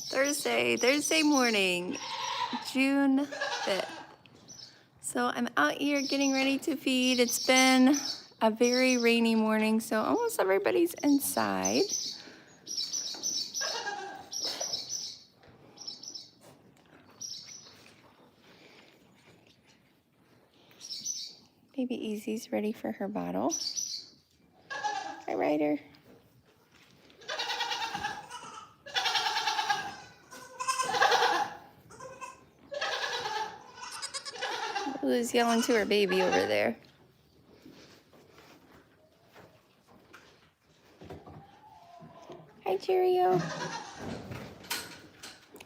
Thursday morning, June 5th. So I'm out here getting ready to feed. It's been a very rainy morning, so almost everybody's inside. Baby Easy's ready for her bottle. Hi, Ryder. Lulu's yelling to her baby over there. Hi, Cheerio.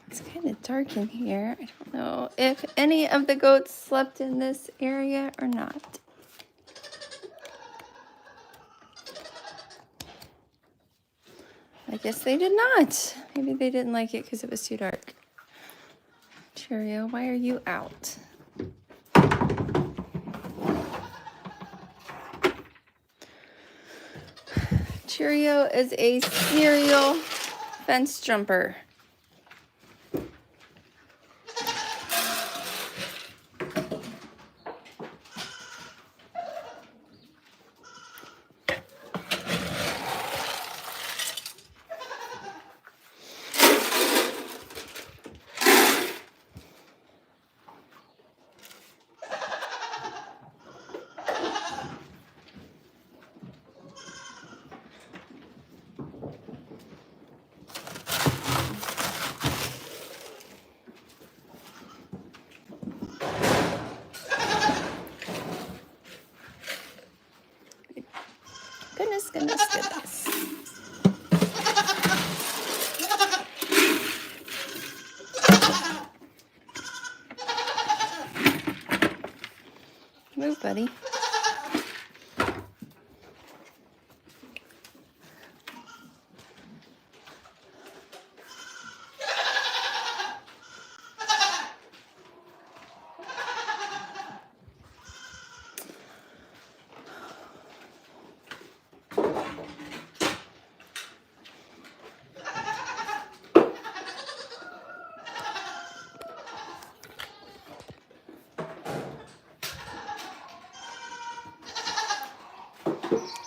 It's kind of dark in here. I don't know if any of the goats slept in this area or not. I guess they did not. Maybe they didn't like it because it was too dark. Cheerio, why are you out? Cheerio is a serial fence jumper. Goodness. Move, buddy.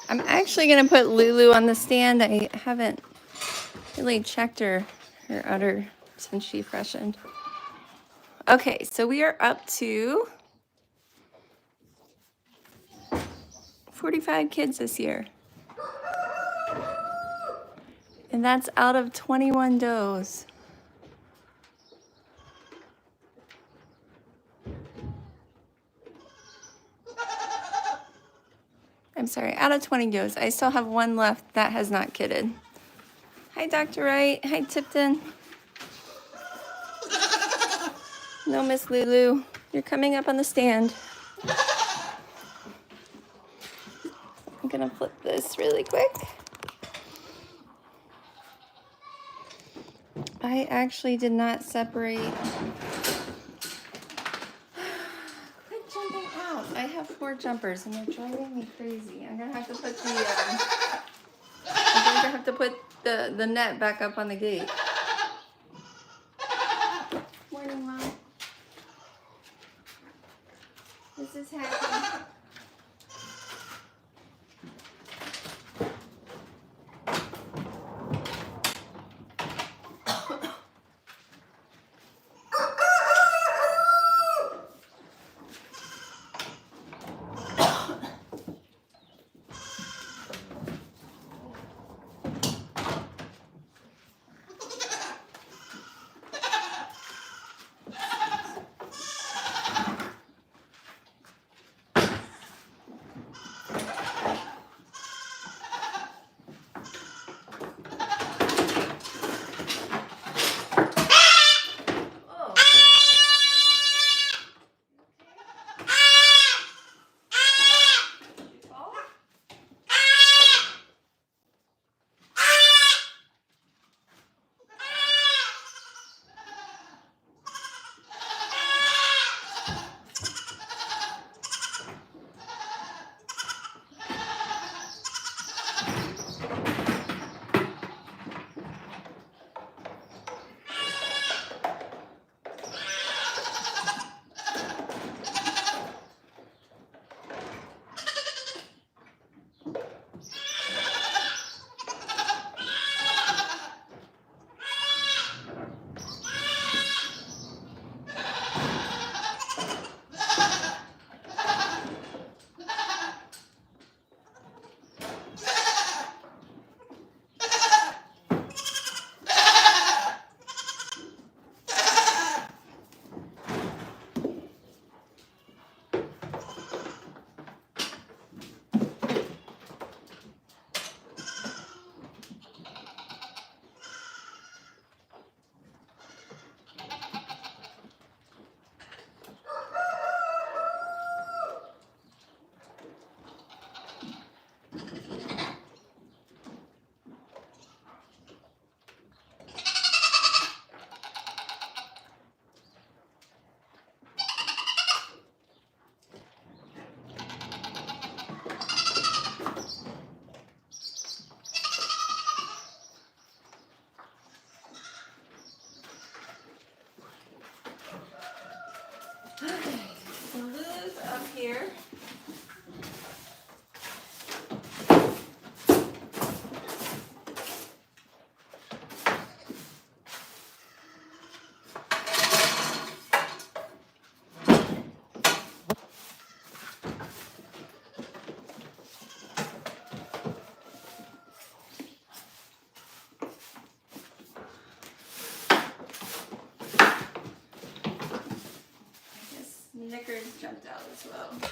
I'm actually going to put Lulu on the stand. I haven't really checked her udder since she freshened. Okay, so we are up to 45 kids this year. And that's out of 21 does. I'm sorry, out of 20 does. I still have one left that has not kidded. Hi, Dr. Wright. Hi, Tipton. No, Miss Lulu. You're coming up on the stand. I'm gonna flip this really quick. I actually did not separate. Quit jumping out. I have 4 jumpers and they're driving me crazy. I'm gonna have to put the net back up on the gate. Morning, Mom. This is Happy. here. Knickers jumped out as well.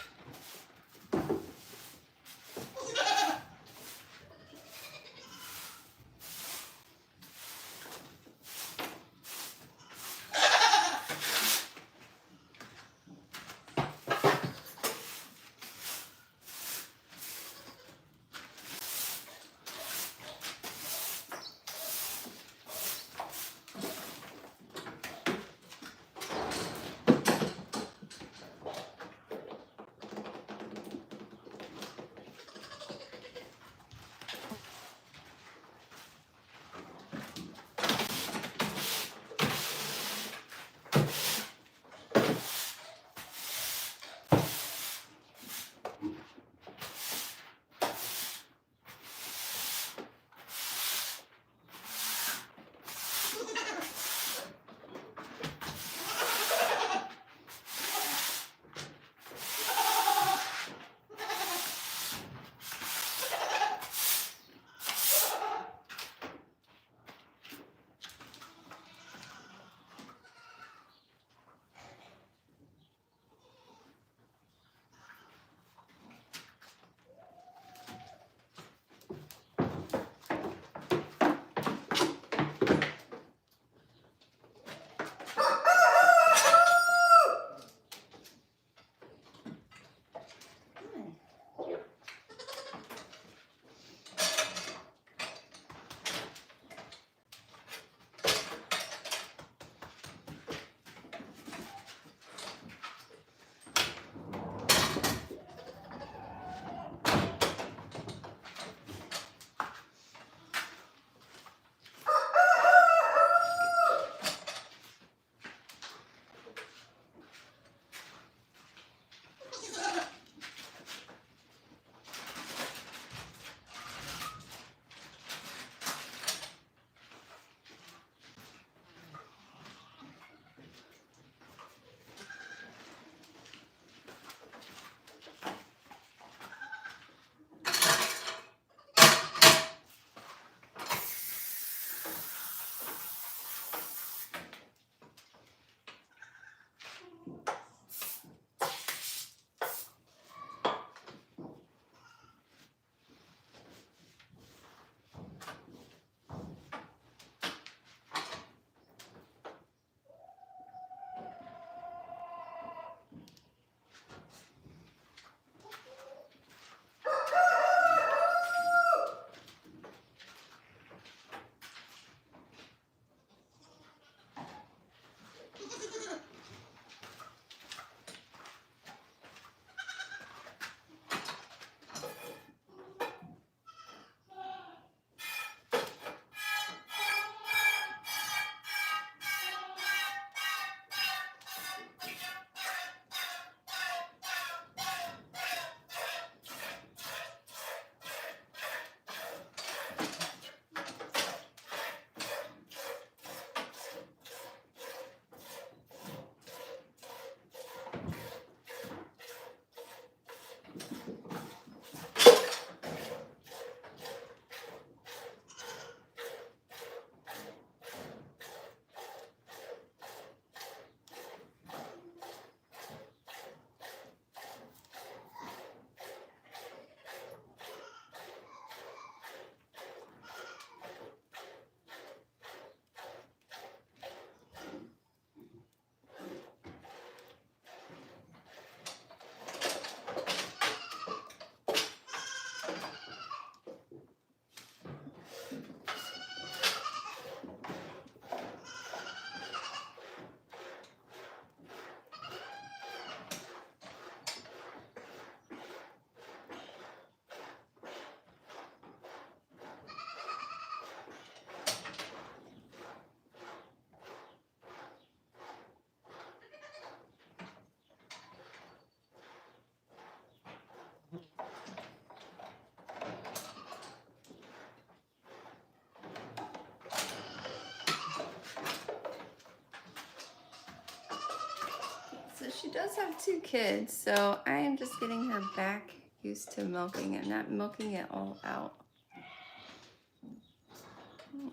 does have 2 kids, so I am just getting her back used to milking and not milking it all out.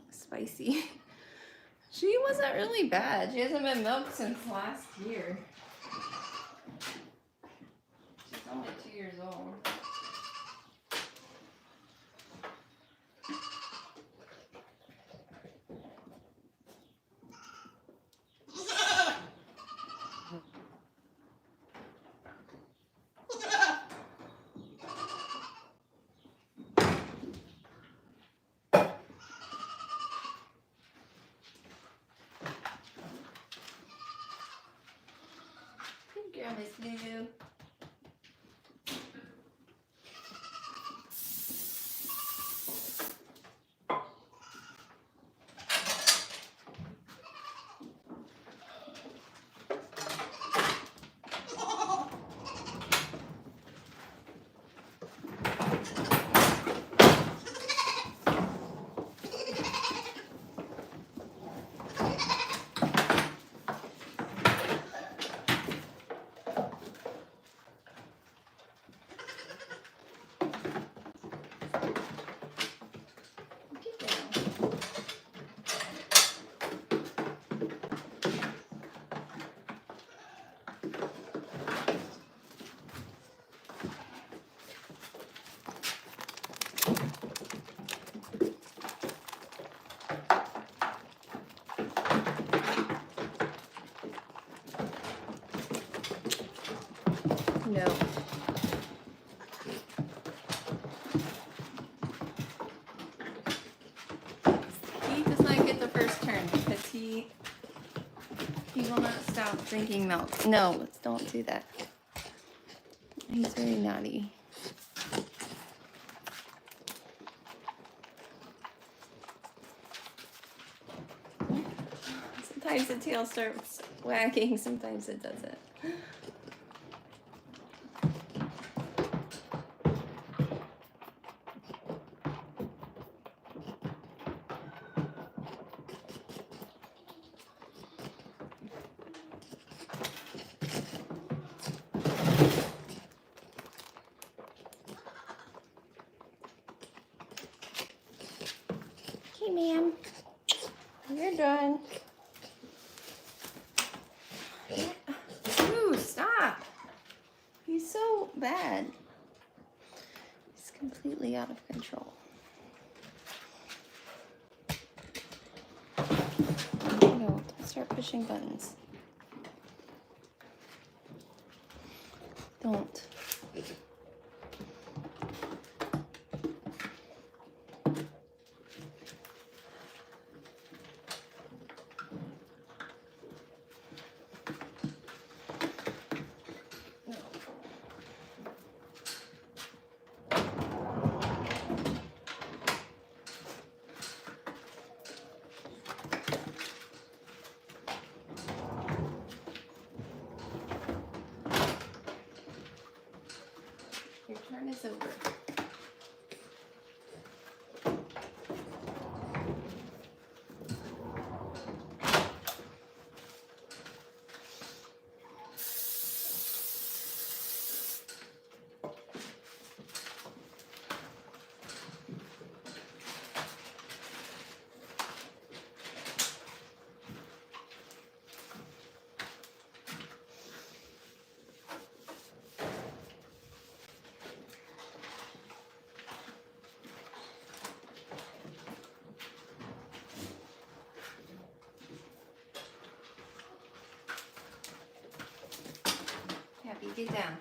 Spicy. She wasn't really bad. She hasn't been milked since last year. She's only 2 years old. Good girl, Miss Lulu. No. He does not get the first turn because he will not stop drinking milk. No, don't do that. He's very naughty. Sometimes the tail starts wagging, sometimes it doesn't. Okay, ma'am. You're done. Ooh, stop. He's so bad. He's completely out of control. No, don't start pushing buttons. Don't. Your turn is over. Happy, get down.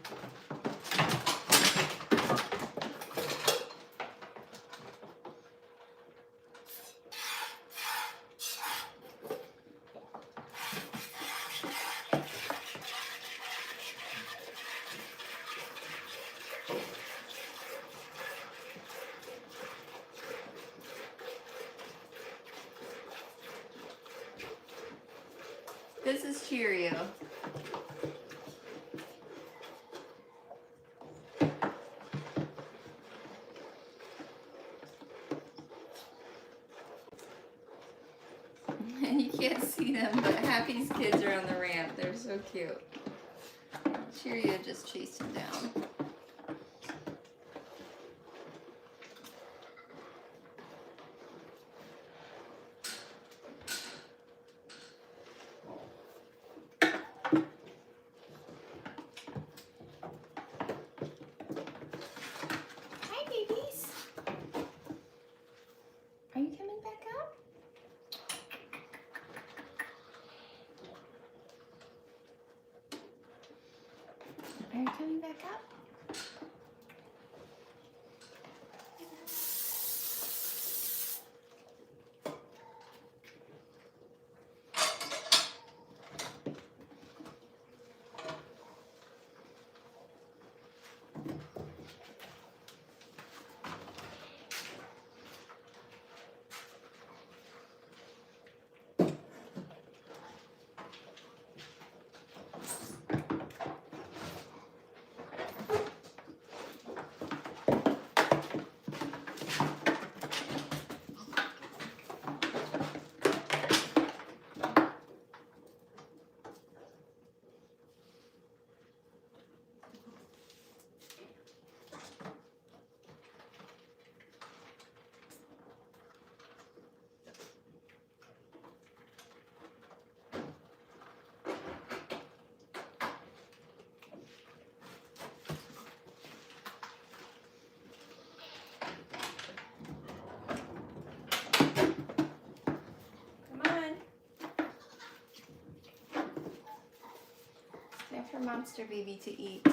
This is Cheerio. And you can't see them, but Happy's kids are on the ramp. They're so cute. bacteria just chased him down. Hi, babies. Are you coming back up? Are you coming back up? For monster baby to eat.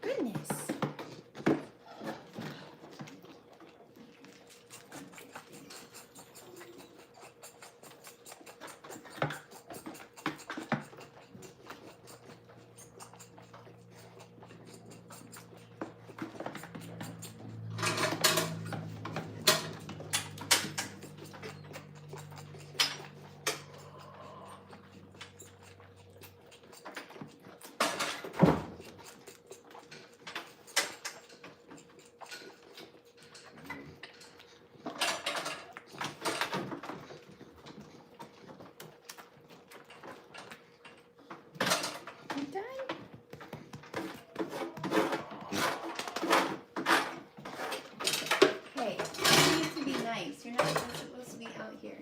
Goodness. You're not supposed to be out here.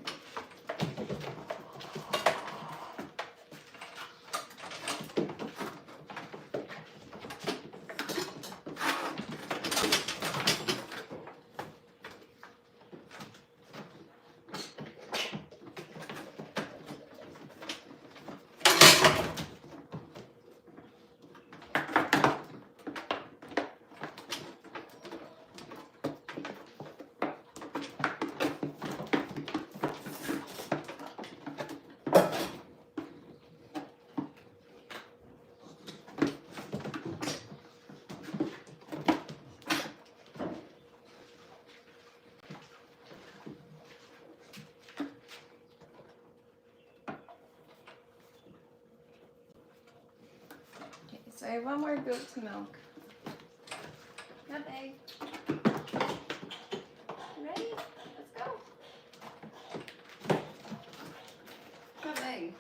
So I have one more goat to milk. Come, egg. Ready? Let's go. Come, egg.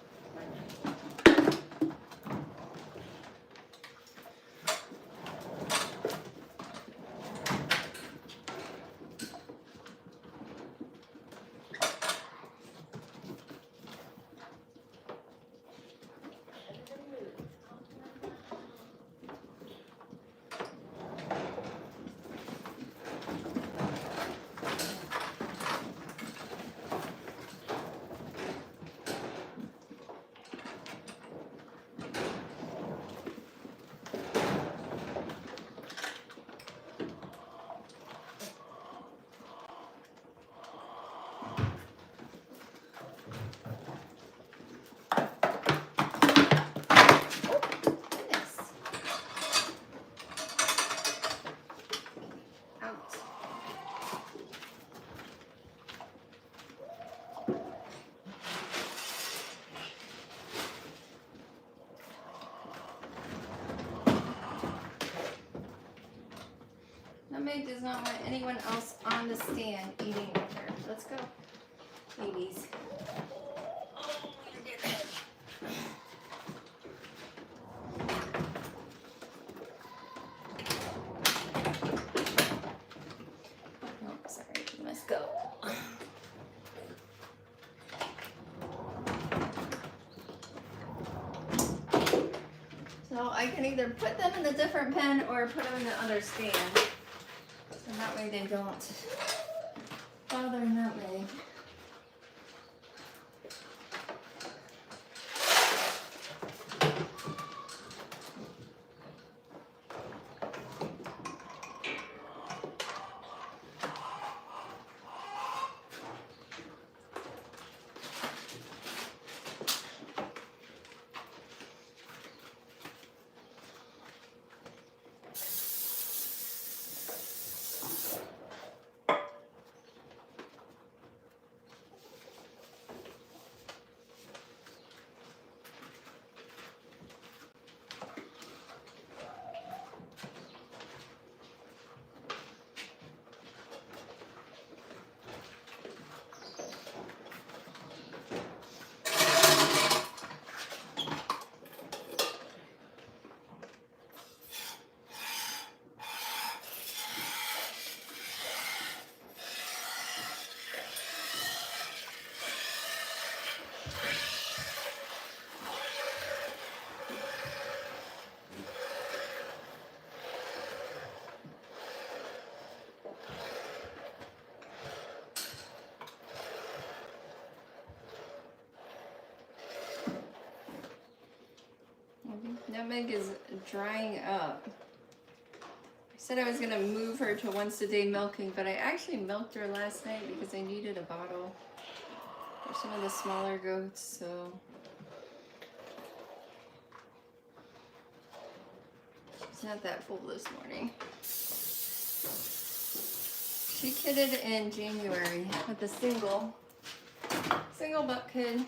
Meg does not want anyone else on the stand eating with her. Let's go, babies. Oh, you're getting it. Oh, sorry, you must go. So I can either put them in the different pen or put them in the other stand. So that way they don't bother Nutmeg. Nutmeg is drying up. I said I was going to move her to once a day milking, but I actually milked her last night because I needed a bottle for some of the smaller goats, so she's not that full this morning. She kidded in January with a single butt kid.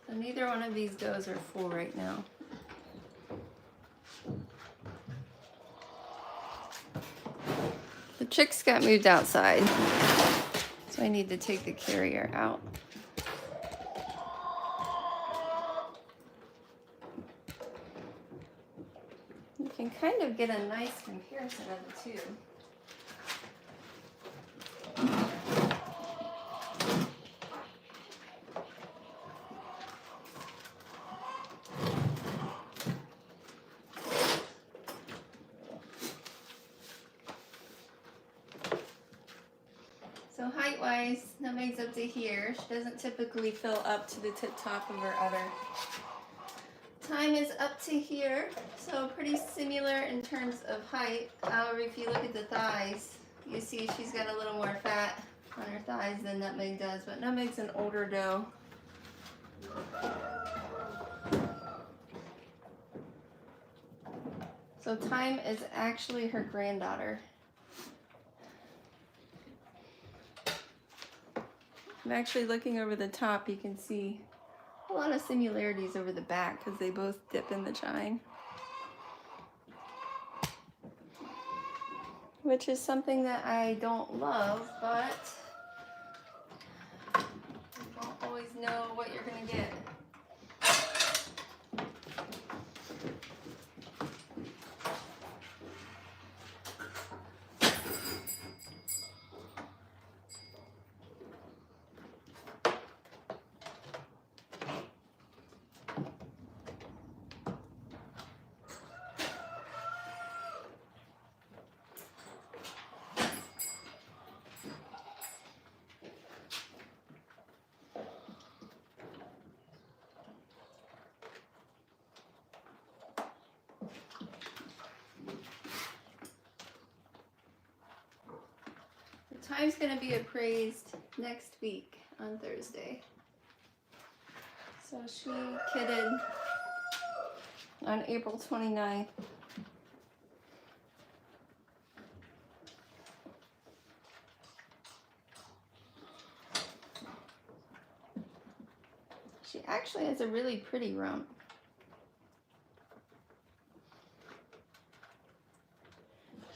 So neither one of these does are full right now. The chicks got moved outside, so I need to take the carrier out. You can kind of get a nice comparison of the two. So height-wise, Nutmeg's up to here. She doesn't typically fill up to the tip top of her udder. Time is up to here, so pretty similar in terms of height. However, if you look at the thighs, you see she's got a little more fat on her thighs than Nutmeg does, but Nutmeg's an older doe. So Time is actually her granddaughter. I'm actually looking over the top. You can see a lot of similarities over the back because they both dip in the chine, which is something that I don't love, but you don't always know what you're going to get. Time's gonna be appraised next week on Thursday. So she kidded on April 29th. She actually has a really pretty rump.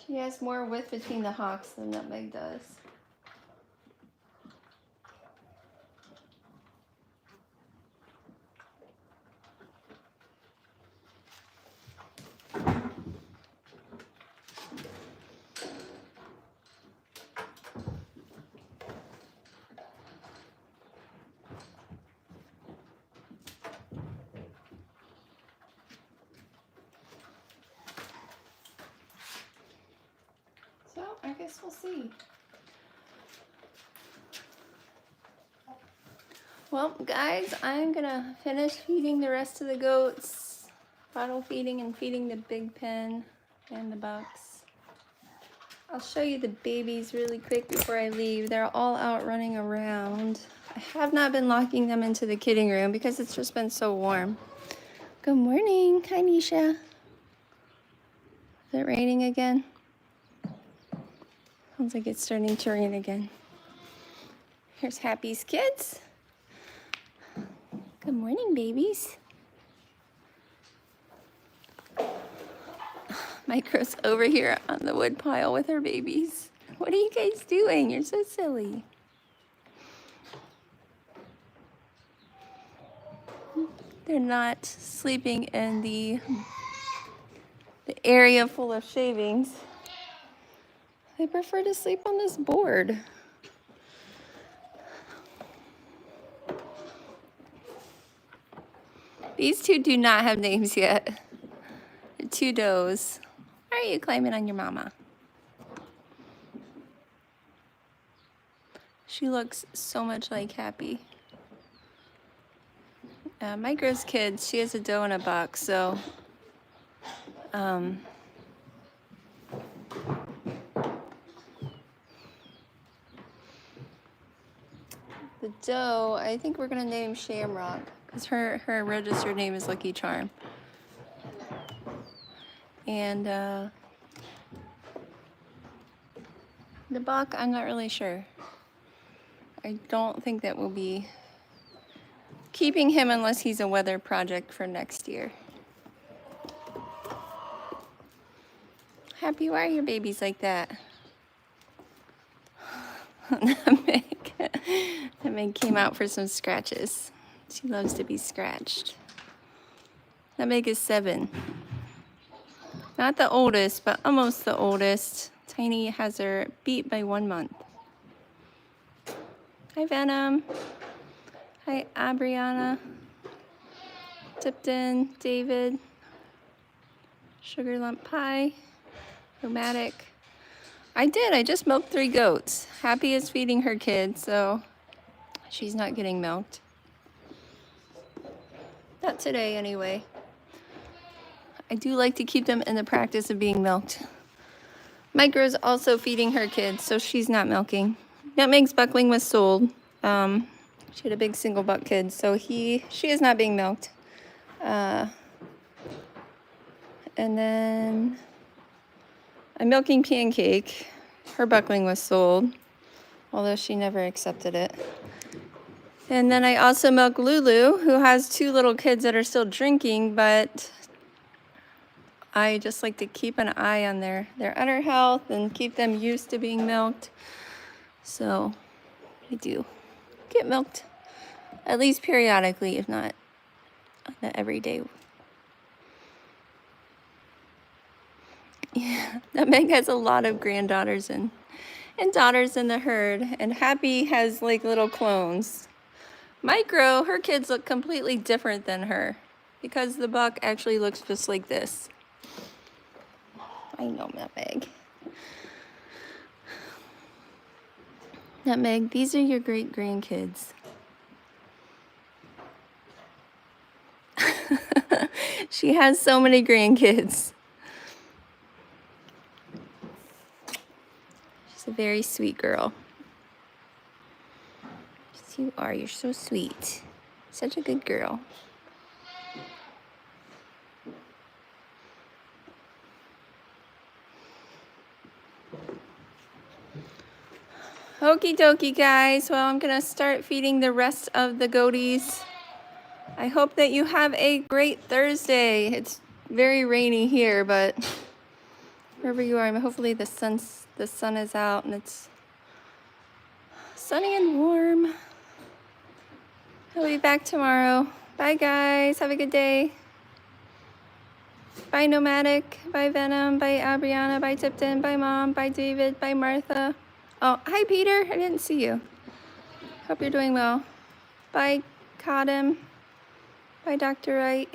She has more width between the hocks than Nutmeg does. So I guess we'll see. Well, guys, I'm gonna finish feeding the rest of the goats, bottle feeding and feeding the big pen and the bucks. I'll show you the babies really quick before I leave. They're all out running around. I have not been locking them into the kidding room because it's just been so warm. Good morning. Hi, Nisha. Is it raining again? Sounds like it's starting to rain again. Here's Happy's kids. Good morning, babies. Micro's over here on the wood pile with her babies. What are you guys doing? You're so silly. They're not sleeping in the area full of shavings. They prefer to sleep on this board. These two do not have names yet. They're two does. Why are you climbing on your mama? She looks so much like Happy. Micro's kids, she has a doe and a buck, so the doe, I think we're gonna name Shamrock because her registered name is Lucky Charm. And the buck, I'm not really sure. I don't think that we'll be keeping him unless he's a weather project for next year. Happy, why are your babies like that? Nutmeg came out for some scratches. She loves to be scratched. Nutmeg is 7. Not the oldest, but almost the oldest. Tiny has her beat by 1 month. Hi, Venom. Hi, Abriana. Tipton, David. Sugar Lump Pie. Romatic. I just milked 3 goats. Happy is feeding her kids, so she's not getting milked. Not today, anyway. I do like to keep them in the practice of being milked. Micro's also feeding her kids, so she's not milking. Nutmeg's buckling was sold. She had a big single buck kid, so she is not being milked. And then I'm milking Pancake. Her buckling was sold, although she never accepted it. And then I also milk Lulu, who has 2 little kids that are still drinking, but I just like to keep an eye on their udder health and keep them used to being milked. So I do get milked at least periodically, if not every day. Yeah, Nutmeg has a lot of granddaughters and daughters in the herd, and Happy has like little clones. Micro, her kids look completely different than her because the buck actually looks just like this. I know, Nutmeg. Nutmeg, these are your great grandkids. She has so many grandkids. She's a very sweet girl. Yes, you are. You're so sweet. Such a good girl. Okie dokie, guys. Well, I'm going to start feeding the rest of the goaties. I hope that you have a great Thursday. It's very rainy here, but wherever you are, hopefully the sun is out and it's sunny and warm. I'll be back tomorrow. Bye, guys. Have a good day. Bye, Nomadic. Bye, Venom. Bye, Abriana. Bye, Tipton. Bye, Mom. Bye, David. Bye, Martha. Oh, hi, Peter. I didn't see you. Hope you're doing well. Bye, Kadam. Bye, Dr. Wright.